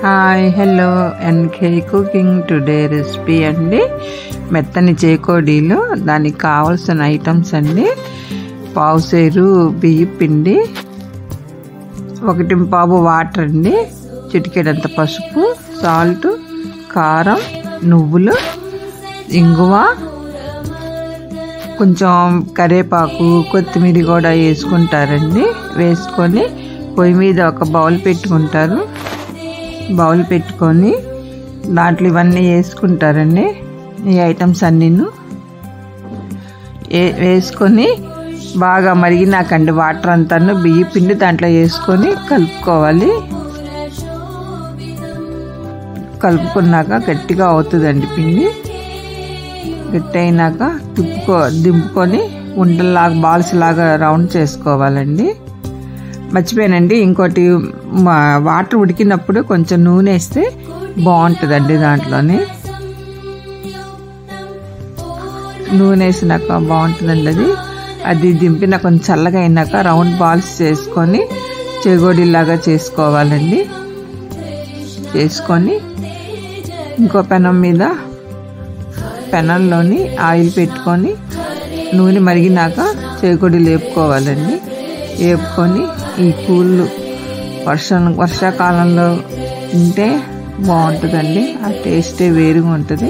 Hi hello NK cooking today recipe అండి. మెత్తని చేకోడీలు, దానికి కావాల్సిన ఐటమ్స్ అండి. పావుసేరు బియ్య పిండి, 1 పావు వాటర్ అండి, చిటికెడంత పసుపు, సాల్ట్, కారం, నువ్వులు, ఇంగువ, కొంచెం కరివేపాకు, కొత్తిమీర కూడా వేసుకుంటారండి. వేసుకొని పొయ్యి మీద ఒక బౌల్ పెట్టుకుంటారు. బౌల్ పెట్టుకొని దాంట్లో ఇవన్నీ వేసుకుంటారండి. ఈ ఐటమ్స్ అన్నీను వేసుకొని బాగా మరిగినాకండి వాటర్ అంతాను బియ్య పిండి దాంట్లో వేసుకొని కలుపుకోవాలి. కలుపుకున్నాక గట్టిగా అవుతుందండి పిండి. గట్టి అయినాక దింపుకొని ఉండలాగా బాల్స్ లాగా రౌండ్ చేసుకోవాలండి. మర్చిపోయానండి, ఇంకోటి వాటర్ ఉడికినప్పుడు కొంచెం నూనె వేస్తే బాగుంటుందండి. దాంట్లోనే నూనె వేసినాక బాగుంటుందండి. అది దింపిన కొంచెం చల్లగా అయినాక రౌండ్ బాల్స్ చేసుకొని చెగోడీలాగా చేసుకోవాలండి. చేసుకొని ఇంకో పెనంలోని ఆయిల్ పెట్టుకొని నూనె మరిగినాక చెగోడీలు వేపుకోవాలండి. వేపుకొని ఈ కూళ్ళు వర్షాకాలంలో తింటే బాగుంటుందండి. ఆ టేస్టే వేరుగా ఉంటుంది.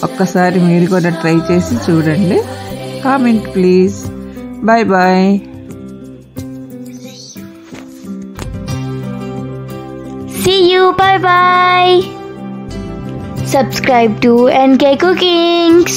ఒక్కసారి మీరు కూడా ట్రై చేసి చూడండి. Comment please. Bye bye. See you. Bye bye. Subscribe to NK Cookings.